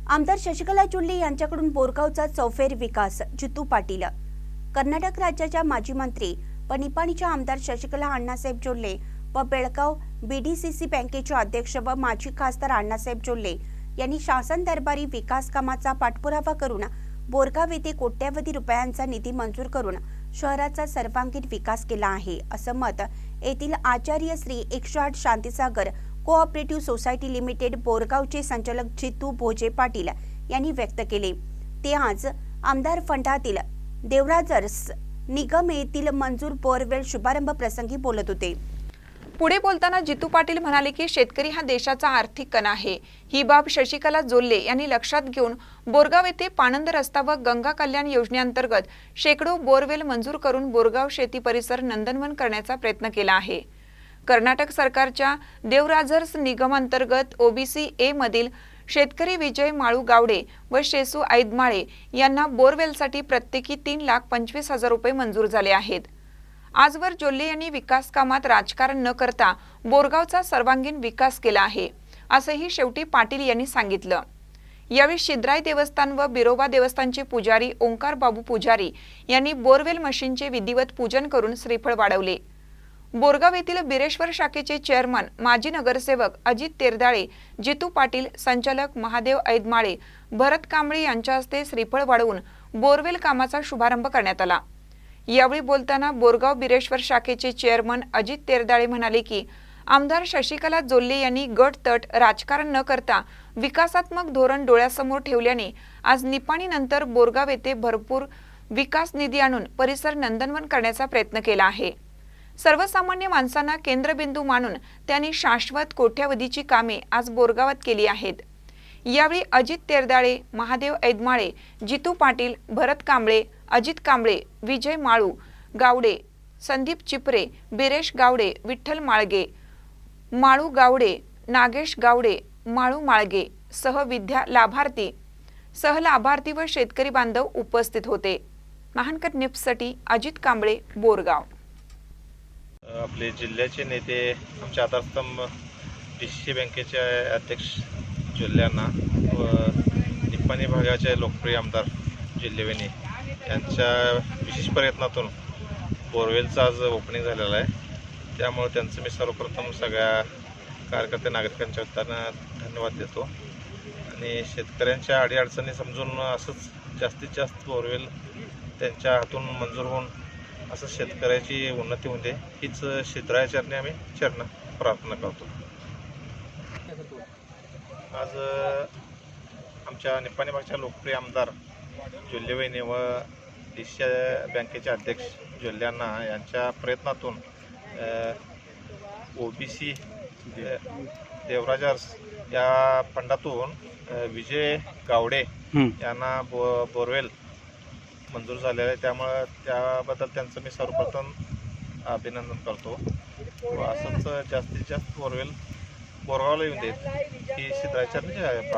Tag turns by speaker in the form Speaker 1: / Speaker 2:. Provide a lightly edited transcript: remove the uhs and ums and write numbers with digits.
Speaker 1: आमदार शशिकला जोल्ले यांच्याकडून बोरगावचा चौफेर विकास जितू पाटील। कर्नाटक राज्याच्या माजी मंत्री व निपाणीच्या आमदार शशिकला अण्णासाहेब जोल्ले व बेळगाव बीडीसीसी बँकेचे अध्यक्ष व माजी खासदार अण्णासाहेब जोल्ले यांनी शासन दरबारी विकास कामाचा पाठपुरावा करून बोरगाव येथे कोट्यवधी रुपयांचा निधी मंजूर करून शहराचा सर्वांगीण विकास केला आहे, असं मत येथील आचार्य Shri 108 Shantisagar cooperative society limited बोरगावचे संचालक जितू भोजे पाटील यांनी व्यक्त केले। ते आज आमदार फंडातील देवराजर्स निगम येथील मंजूर बोरवेल शुभारंभ प्रसंगी बोलत होते।
Speaker 2: पुढे बोलताना जितू पाटील म्हणाले की शेतकरी हा देशाचा आर्थिक कणा आहे। ही बाब शशिकला जोल्ले यांनी लक्षात घेऊन बोरगाव येथे पाणंद रस्ता व गंगा कल्याण योजनेअंतर्गत शेकडो बोरवेल मंजूर करून बोरगाव शेती परिसर नंदनवन करण्याचा प्रयत्न केला आहे। कर्नाटक सरकारच्या देवराजर्स निगम अंतर्गत ओबीसी ए मधील शेतकरी विजय माळू गावडे व शेसू ऐदमाळे यांना बोरवेलसाठी प्रत्येकी 3,25,000 रुपये मंजूर झाले आहेत। आजवर जोल्ले यांनी विकास कामात राजकारण न करता बोरगावचा सर्वांगीण विकास केला आहे, असंही शेवटी पाटील यांनी सांगितलं। यावेळी शिद्राई देवस्थान व बिरोबा देवस्थानचे पुजारी ओंकार बाबू पुजारी यांनी बोरवेल मशीनचे विधिवत पूजन करून श्रीफळ वाढवले। बोरगाव येथील बिरेश्वर शाखेचे चेअरमन माजी नगरसेवक अजित तेरदाळे, जितू पाटील, संचालक महादेव ऐदमाळे, भरत कांबळे यांच्या हस्ते श्रीफळ वाढवून बोरवेल कामाचा शुभारंभ करण्यात आला। यावेळी बोलताना बोरगाव बिरेश्वर शाखेचे चेअरमन अजित तेरदाळे म्हणाले की आमदार शशिकला जोल्ले यांनी गट-तट राजकारण न करता विकासात्मक धोरण डोळ्यासमोर ठेवल्याने आज निपाणीनंतर बोरगाव येथे भरपूर विकास निधी आणून परिसर नंदनवन करण्याचा प्रयत्न केला आहे। सर्वसामान्य माणसांना केंद्रबिंदू मानून त्यांनी शाश्वत कोट्यवधीची कामे आज बोरगावात केली आहेत। यावेळी अजित तेरदाळे, महादेव ऐदमाळे, जितू पाटील, भरत कांबळे, अजित कांबळे, विजय माळू गावडे, संदीप चिपरे, बिरेश गावडे, विठ्ठल माळगे, माळू गावडे, नागेश गावडे, माळू माळगे सह विद्या लाभार्थी सहलाभार्थी व शेतकरी बांधव उपस्थित होते। महानकर न्यूजसाठी अजित कांबळे, बोरगाव।
Speaker 3: आपले जिल्ह्याचे नेते आमचे आधारस्तंभ डीसीसी बँकेचे अध्यक्ष जोल्ल्यांना व निपाणी भागाचे लोकप्रिय आमदार जिल्हेवेने यांच्या विशेष प्रयत्नातून बोरवेलचं आज ओपनिंग झालेलं आहे। त्यामुळे त्यांचं मी सर्वप्रथम सगळ्या कार्यकर्ते नागरिकांच्या वतीनं धन्यवाद देतो आणि शेतकऱ्यांच्या अडीअडचणी समजून असंच जास्तीत जास्त बोरवेल त्यांच्या हातून मंजूर होऊन असं शेतकऱ्याची उन्नती होते हीच शिद्रायचरणी आम्ही चरण प्रार्थना करतो। आज आमच्या निपाणी भागच्या लोकप्रिय आमदार जोल्लेवहिनी व डीसीसी बँकेचे अध्यक्ष जोल्ल्यांना यांच्या प्रयत्नातून ओबीसी देवराजर्स या फंडातून विजय गावडे यांना बोरवेल मंजूर झालेलं आहे। त्यामुळे त्याबद्दल त्यांचं मी सर्वप्रथम अभिनंदन करतो व असंच जास्तीत जास्त बोरवेल बोरगावला येऊन देत ही शिद्रायचरणी प्रार्थना।